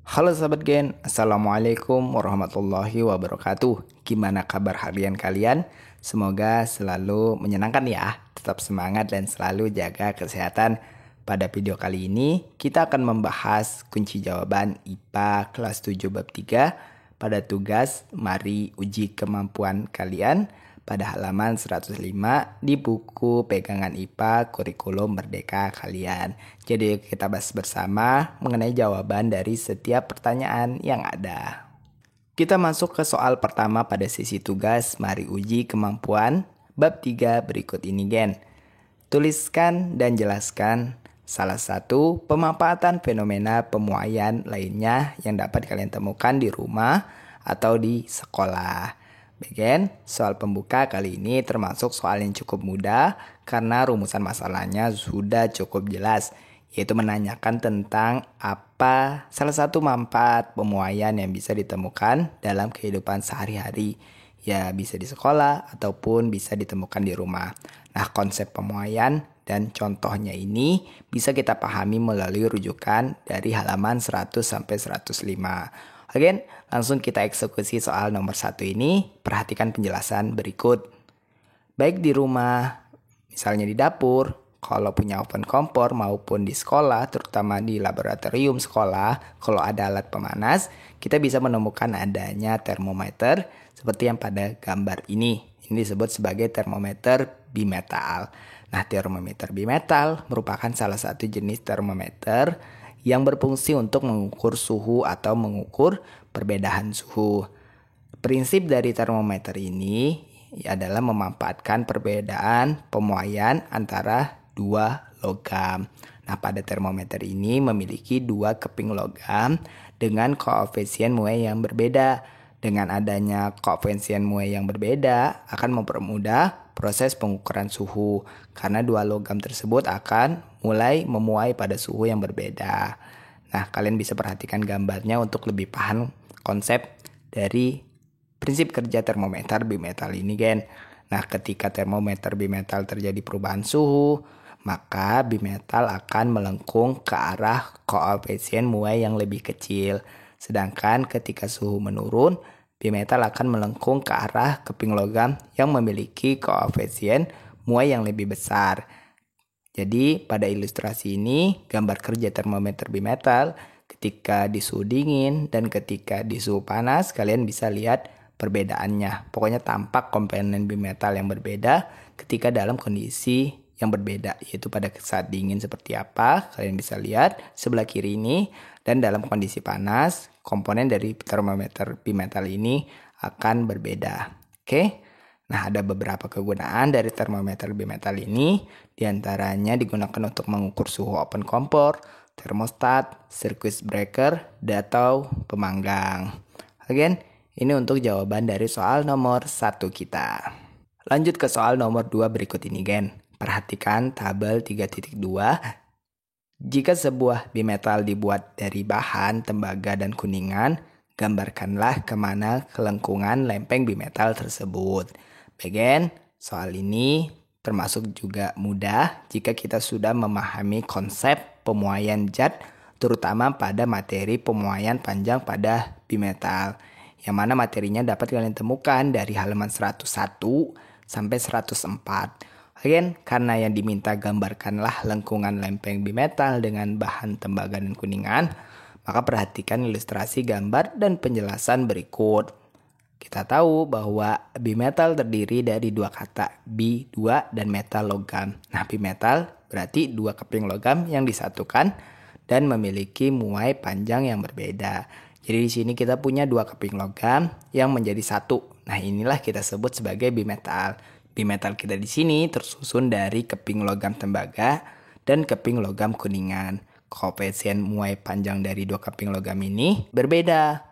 Halo sahabat Gen, Assalamualaikum warahmatullahi wabarakatuh. Gimana kabar harian kalian? Semoga selalu menyenangkan ya. Tetap semangat dan selalu jaga kesehatan. Pada video kali ini, kita akan membahas kunci jawaban IPA kelas 7 bab 3 pada tugas Mari Uji Kemampuan Kalian pada halaman 105 di buku pegangan IPA Kurikulum Merdeka Kalian. Jadi kita bahas bersama mengenai jawaban dari setiap pertanyaan yang ada. Kita masuk ke soal pertama pada sesi tugas Mari Uji Kemampuan bab 3 berikut ini Gen. Tuliskan dan jelaskan salah satu pemanfaatan fenomena pemuaian lainnya yang dapat kalian temukan di rumah atau di sekolah. Bagian soal pembuka kali ini termasuk soal yang cukup mudah karena rumusan masalahnya sudah cukup jelas, yaitu menanyakan tentang apa salah satu manfaat pemuaian yang bisa ditemukan dalam kehidupan sehari-hari. Ya bisa di sekolah ataupun bisa ditemukan di rumah. Nah konsep pemuaian dan contohnya ini bisa kita pahami melalui rujukan dari halaman 100 sampai 105. Oke, langsung kita eksekusi soal nomor 1 ini. Perhatikan penjelasan berikut. Baik di rumah, misalnya di dapur, kalau punya oven kompor maupun di sekolah, terutama di laboratorium sekolah, kalau ada alat pemanas, kita bisa menemukan adanya termometer seperti yang pada gambar ini. Ini disebut sebagai termometer bimetal. Nah, termometer bimetal merupakan salah satu jenis termometer yang berfungsi untuk mengukur suhu atau mengukur perbedaan suhu. Prinsip dari termometer ini adalah memanfaatkan perbedaan pemuaian antara dua logam. Nah, pada termometer ini memiliki dua keping logam dengan koefisien muai yang berbeda. Dengan adanya koefisien muai yang berbeda akan mempermudah proses pengukuran suhu karena dua logam tersebut akan mulai memuai pada suhu yang berbeda. Nah, kalian bisa perhatikan gambarnya untuk lebih paham konsep dari prinsip kerja termometer bimetal ini, Gen. Nah, ketika termometer bimetal terjadi perubahan suhu, maka bimetal akan melengkung ke arah koefisien muai yang lebih kecil. Sedangkan ketika suhu menurun, bimetal akan melengkung ke arah keping logam yang memiliki koefisien muai yang lebih besar. Jadi pada ilustrasi ini gambar kerja termometer bimetal ketika di suhu dingin dan ketika di suhu panas kalian bisa lihat perbedaannya. Pokoknya tampak komponen bimetal yang berbeda ketika dalam kondisi yang berbeda, yaitu pada saat dingin seperti apa kalian bisa lihat sebelah kiri ini, dan dalam kondisi panas komponen dari termometer bimetal ini akan berbeda. Oke. Nah, ada beberapa kegunaan dari termometer bimetal ini, diantaranya digunakan untuk mengukur suhu oven kompor, termostat, circuit breaker, atau pemanggang. Again, ini untuk jawaban dari soal nomor 1 kita. Lanjut ke soal nomor 2 berikut ini, Gen. Perhatikan tabel 3.2. Jika sebuah bimetal dibuat dari bahan tembaga dan kuningan, gambarkanlah kemana kelengkungan lempeng bimetal tersebut. Bagian soal ini termasuk juga mudah jika kita sudah memahami konsep pemuaian zat, terutama pada materi pemuaian panjang pada bimetal, yang mana materinya dapat kalian temukan dari halaman 101 sampai 104. Again, karena yang diminta gambarkanlah lengkungan lempeng bimetal dengan bahan tembaga dan kuningan, maka perhatikan ilustrasi gambar dan penjelasan berikut. Kita tahu bahwa bimetal terdiri dari dua kata, bi, dua, dan metal logam. Nah, bimetal berarti dua keping logam yang disatukan dan memiliki muai panjang yang berbeda. Jadi di sini kita punya dua keping logam yang menjadi satu. Nah, inilah kita sebut sebagai bimetal. Bimetal kita di sini tersusun dari keping logam tembaga dan keping logam kuningan. Koefisien muai panjang dari dua keping logam ini berbeda.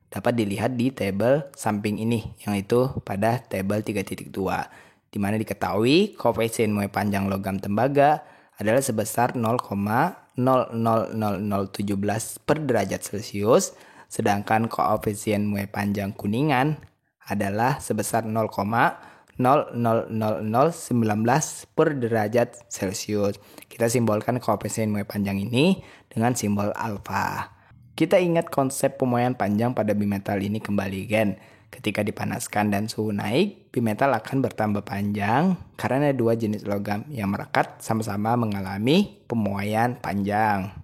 Dapat dilihat di tabel samping ini, yang itu pada tabel 3.2, di mana diketahui koefisien muai panjang logam tembaga adalah sebesar 0,000017 per derajat Celcius, sedangkan koefisien muai panjang kuningan adalah sebesar 0,000019 per derajat Celcius. Kita simbolkan koefisien muai panjang ini dengan simbol alfa. Kita ingat konsep pemoyaan panjang pada bimetal ini kembali, Gen. Ketika dipanaskan dan suhu naik, bimetal akan bertambah panjang karena dua jenis logam yang melekat sama-sama mengalami pemoyaan panjang.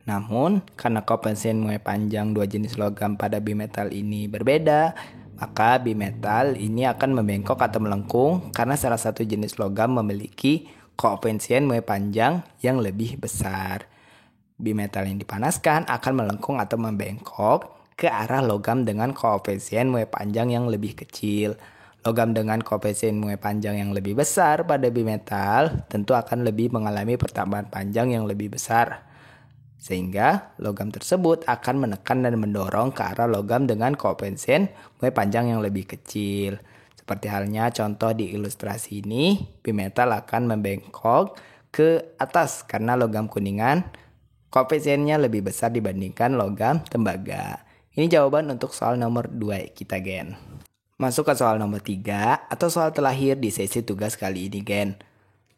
Namun, karena koefisien muai panjang dua jenis logam pada bimetal ini berbeda, maka bimetal ini akan membengkok atau melengkung karena salah satu jenis logam memiliki koefisien muai panjang yang lebih besar. Bimetal yang dipanaskan akan melengkung atau membengkok ke arah logam dengan koefisien muai panjang yang lebih kecil. Logam dengan koefisien muai panjang yang lebih besar pada bimetal tentu akan lebih mengalami pertambahan panjang yang lebih besar. Sehingga logam tersebut akan menekan dan mendorong ke arah logam dengan koefisien muai panjang yang lebih kecil. Seperti halnya contoh di ilustrasi ini, bimetal akan membengkok ke atas karena logam kuningan koefisiennya lebih besar dibandingkan logam tembaga. Ini jawaban untuk soal nomor 2 kita, Gen. Masuk ke soal nomor 3 atau soal terakhir di sesi tugas kali ini, Gen.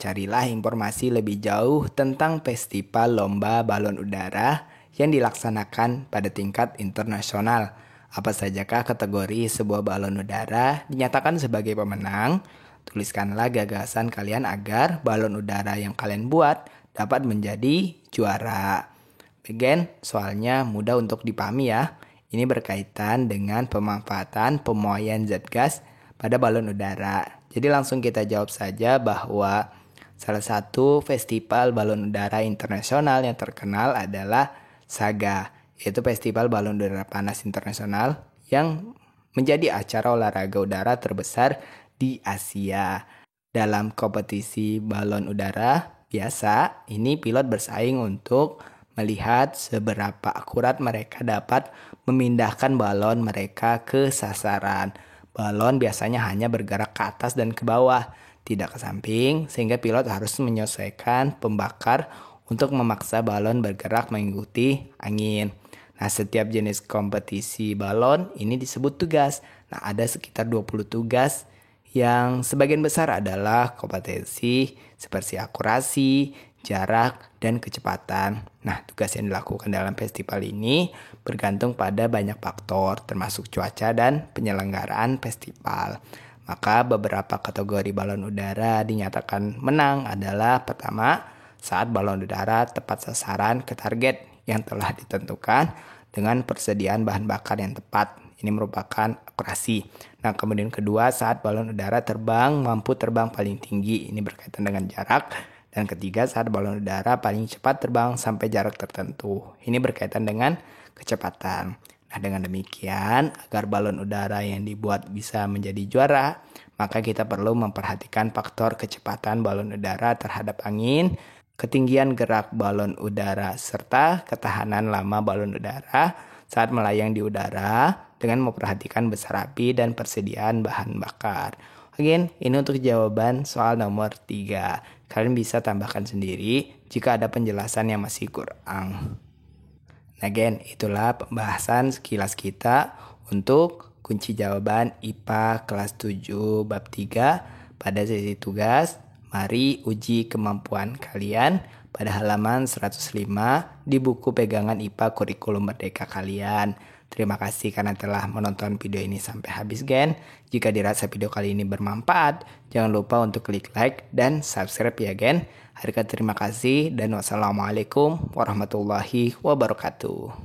Carilah informasi lebih jauh tentang festival lomba balon udara yang dilaksanakan pada tingkat internasional. Apa sajakah kategori sebuah balon udara dinyatakan sebagai pemenang? Tuliskanlah gagasan kalian agar balon udara yang kalian buat dapat menjadi juara. Gen, soalnya mudah untuk dipahami ya. Ini berkaitan dengan pemanfaatan pemoyaan zat gas pada balon udara. Jadi langsung kita jawab saja bahwa salah satu festival balon udara internasional yang terkenal adalah SAGA, yaitu Festival Balon Udara Panas Internasional yang menjadi acara olahraga udara terbesar di Asia. Dalam kompetisi balon udara biasa, ini pilot bersaing untuk melihat seberapa akurat mereka dapat memindahkan balon mereka ke sasaran. Balon biasanya hanya bergerak ke atas dan ke bawah, tidak ke samping, sehingga pilot harus menyesuaikan pembakar untuk memaksa balon bergerak mengikuti angin. Nah, setiap jenis kompetisi balon ini disebut tugas. Nah, ada sekitar 20 tugas yang sebagian besar adalah kompetensi seperti akurasi, jarak, dan kecepatan. Nah, tugas yang dilakukan dalam festival ini bergantung pada banyak faktor, termasuk cuaca dan penyelenggaraan festival. Maka beberapa kategori balon udara dinyatakan menang adalah pertama, saat balon udara tepat sasaran ke target yang telah ditentukan dengan persediaan bahan bakar yang tepat. Ini merupakan akurasi. Nah, kemudian kedua, saat balon udara mampu terbang paling tinggi. Ini berkaitan dengan jarak. Dan ketiga, saat balon udara paling cepat terbang sampai jarak tertentu. Ini berkaitan dengan kecepatan. Nah, dengan demikian, agar balon udara yang dibuat bisa menjadi juara, maka kita perlu memperhatikan faktor kecepatan balon udara terhadap angin, ketinggian gerak balon udara, serta ketahanan lama balon udara saat melayang di udara dengan memperhatikan besar api dan persediaan bahan bakar. Again, ini untuk jawaban soal nomor 3. Kalian bisa tambahkan sendiri jika ada penjelasan yang masih kurang. Nah, Gen, itulah pembahasan sekilas kita untuk kunci jawaban IPA kelas 7 bab 3 pada sesi tugas. Mari uji kemampuan kalian pada halaman 105 di buku pegangan IPA Kurikulum Merdeka kalian. Terima kasih karena telah menonton video ini sampai habis, Gen. Jika dirasa video kali ini bermanfaat, jangan lupa untuk klik like dan subscribe ya, Gen. Terima kasih dan wassalamualaikum warahmatullahi wabarakatuh.